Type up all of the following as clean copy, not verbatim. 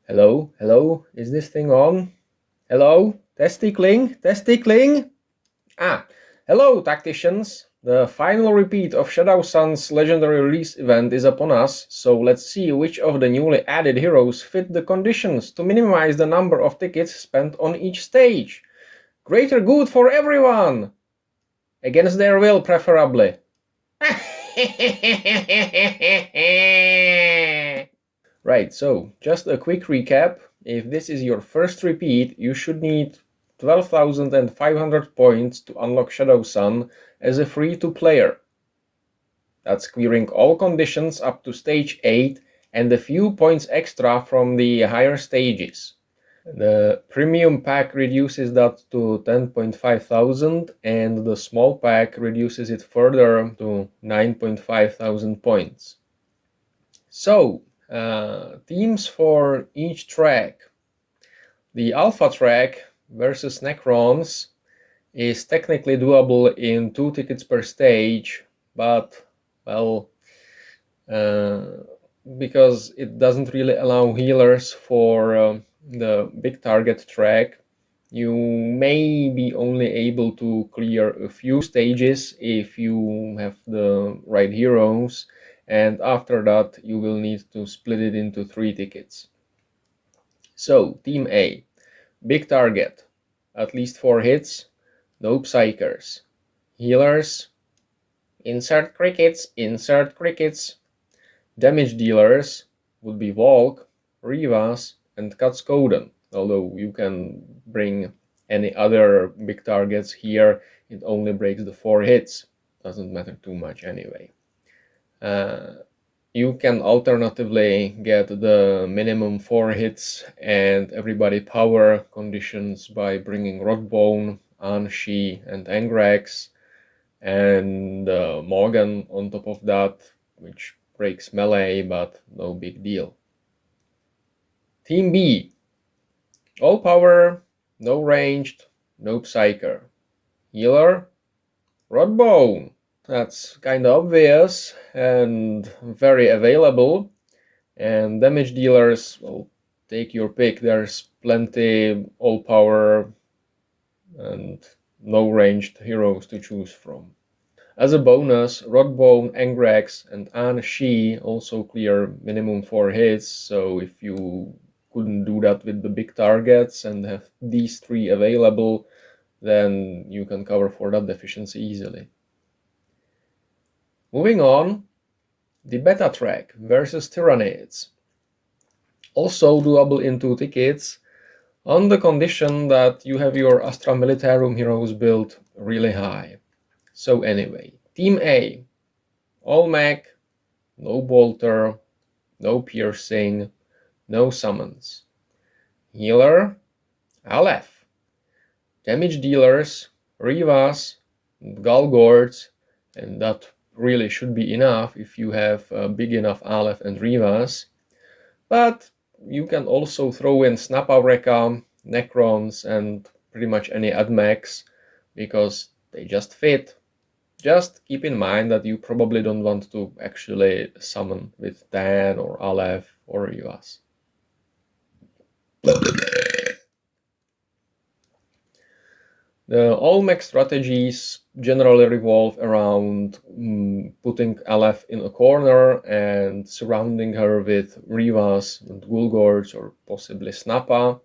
Hello, hello, is this thing on? Hello, testicling, testicling? Hello, tacticians. The final repeat of Shadowsun's legendary release event is upon us, so let's see which of the newly added heroes fit the conditions to minimize the number of tickets spent on each stage. Greater good for everyone! Against their will, preferably. Right, so just a quick recap. If this is your first repeat, you should need 12,500 points to unlock Shadowsun as a free-to-player. That's clearing all conditions up to stage 8 and a few points extra from the higher stages. The premium pack reduces that to 10,500 and the small pack reduces it further to 9,500 points. So, teams for each track. The Alpha track versus Necrons is technically doable in 2 tickets per stage, but, well, because it doesn't really allow healers for the big target track, you may be only able to clear a few stages if you have the right heroes, and after that you will need to split it into 3 tickets. So, Team A, big target, at least 4 hits, no psychers. Healers, insert crickets, Damage dealers would be Volk, Rivas, and Katskoden, although you can bring any other big targets here, it only breaks the 4 hits. Doesn't matter too much anyway. You can alternatively get the minimum 4 hits and everybody power conditions by bringing Rodbone, Anshi, and Angrax, and Morgan on top of that, which breaks melee, but no big deal. Team B, all power, no ranged, no psyker. Healer, Rodbone. That's kinda obvious and very available. And damage dealers, well, take your pick. There's plenty all power and no ranged heroes to choose from. As a bonus, Rodbone, Angrax, and An-Shi also clear minimum 4 hits, so if you couldn't do that with the big targets and have these 3 available, then you can cover for that deficiency easily. Moving on, the beta track versus Tyranids. Also doable in 2 tickets, on the condition that you have your Astra Militarum heroes built really high. So anyway, Team A, all mech, no bolter, no piercing, no summons. Healer, Aleph. Damage dealers, Rivas, Galgords, and that really should be enough if you have big enough Aleph and Rivas. But you can also throw in Snapavreka, Necrons, and pretty much any admechs, because they just fit. Just keep in mind that you probably don't want to actually summon with Dan or Aleph or Rivas. The all mech strategies generally revolve around putting Aleph in a corner and surrounding her with Rivas and Gulgords or possibly Snappa,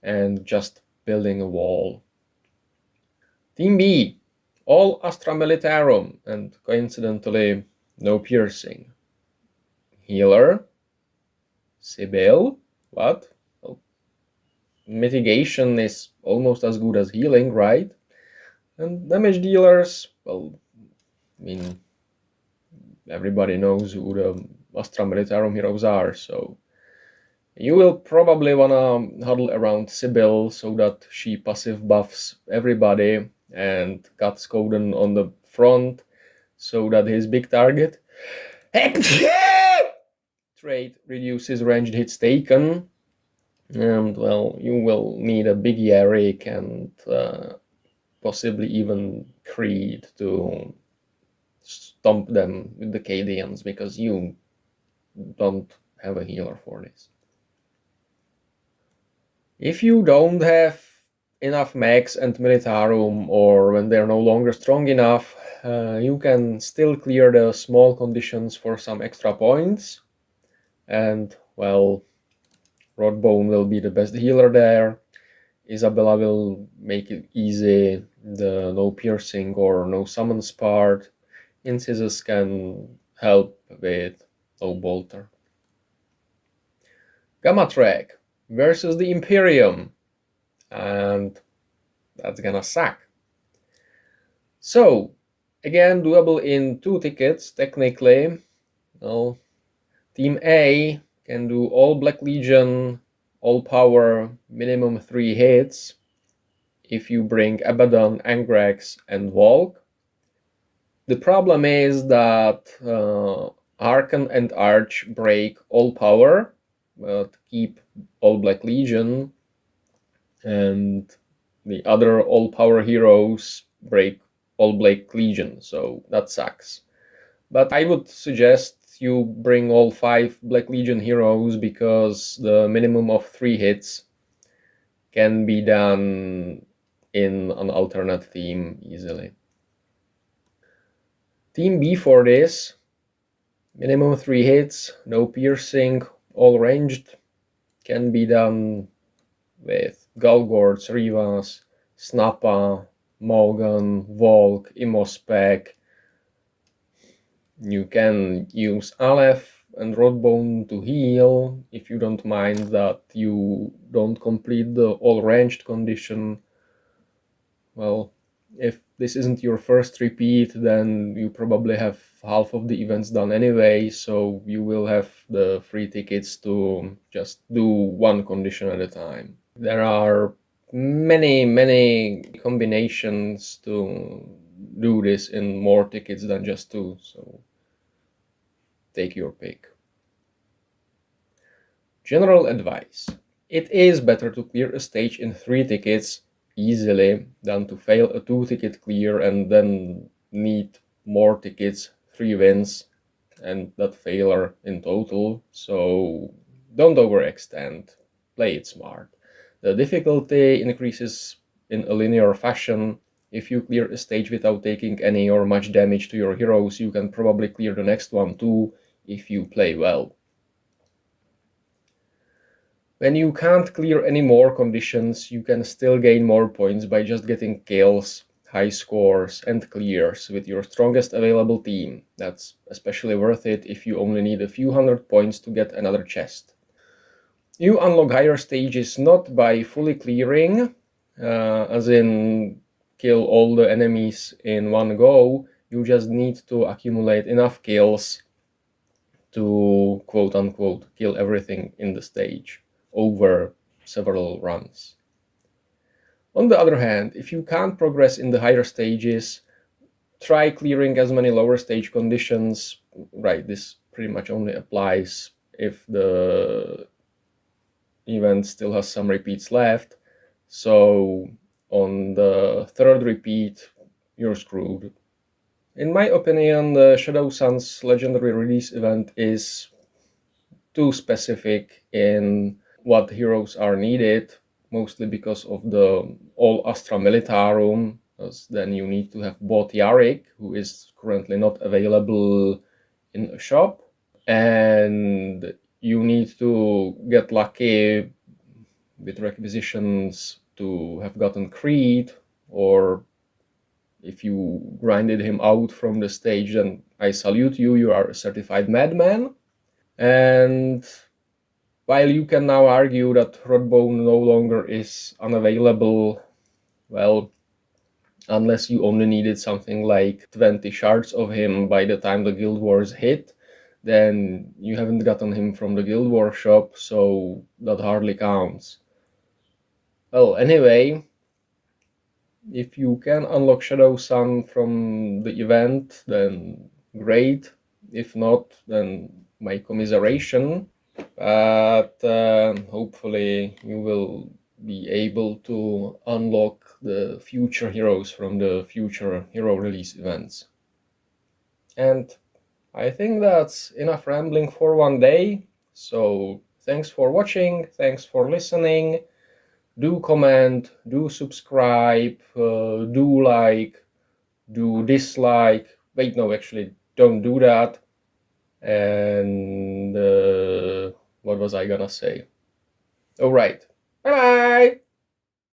and just building a wall. Team B, all Astra Militarum and coincidentally no piercing. Healer, Sibyl, what? Well, mitigation is almost as good as healing, right? And damage dealers, well, I mean, everybody knows who the Astra Militarum heroes are, so you will probably wanna huddle around Sibyl so that she passive buffs everybody and cuts Coden on the front so that his big target trait reduces ranged hits taken. And well, you will need a big Yarick and possibly even Creed to stomp them with the Cadians, because you don't have a healer for this. If you don't have enough max and militarum, or when they're no longer strong enough, you can still clear the small conditions for some extra points. And, well, Rodbone will be the best healer there. Isabella will make it easy, the no piercing or no summons part. Incisus can help with no bolter. Gamma Track versus the Imperium, and that's gonna suck. So, again, doable in 2 tickets, technically. Well, Team A can do all Black Legion, all power, minimum 3 hits, if you bring Abaddon, Angrax, and Volk. The problem is that Archon and Arch break all power, but keep all Black Legion, and the other all power heroes break all Black Legion, so that sucks. But I would suggest you bring all 5 Black Legion heroes, because the minimum of 3 hits can be done in an alternate theme easily. Team B for this, minimum 3 hits, no piercing, all ranged, can be done with Galgords, Rivas, Snappa, Morgan, Volk, Immospec. You can use Aleph and Rodbone to heal, if you don't mind that you don't complete the all ranged condition. Well, if this isn't your first repeat, then you probably have half of the events done anyway, so you will have the free tickets to just do one condition at a time. There are many combinations to do this in more tickets than just 2, so take your pick. General advice. It is better to clear a stage in 3 tickets easily than to fail a 2-ticket clear and then need more tickets, 3 wins, and that failure in total. So don't overextend, play it smart. The difficulty increases in a linear fashion. If you clear a stage without taking any or much damage to your heroes, you can probably clear the next one too if you play well. When you can't clear any more conditions, you can still gain more points by just getting kills, high scores, and clears with your strongest available team. That's especially worth it if you only need a few hundred points to get another chest. You unlock higher stages not by fully clearing, as in kill all the enemies in one go. You just need to accumulate enough kills to quote-unquote kill everything in the stage over several runs. On the other hand, if you can't progress in the higher stages, try clearing as many lower stage conditions. Right, this pretty much only applies if the event still has some repeats left. So on the 3rd repeat, you're screwed. In my opinion, the Shadowsun's legendary release event is too specific in what heroes are needed, mostly because of the all Astra Militarum, because then you need to have bought Yarick, who is currently not available in a shop, and you need to get lucky with requisitions to have gotten Creed, or if you grinded him out from the stage, then I salute you, you are a certified madman. And while you can now argue that Rodbone no longer is unavailable, well, unless you only needed something like 20 shards of him by the time the Guild Wars hit, then you haven't gotten him from the Guild War shop, so that hardly counts. Well, anyway, if you can unlock Shadowsun from the event, then great. If not, then my commiseration. But hopefully you will be able to unlock the future heroes from the future hero release events. And I think that's enough rambling for one day. So thanks for watching, thanks for listening. do comment, do subscribe, do like, do dislike. Wait, no, actually, don't do that. And what was I gonna say? All right. Bye bye.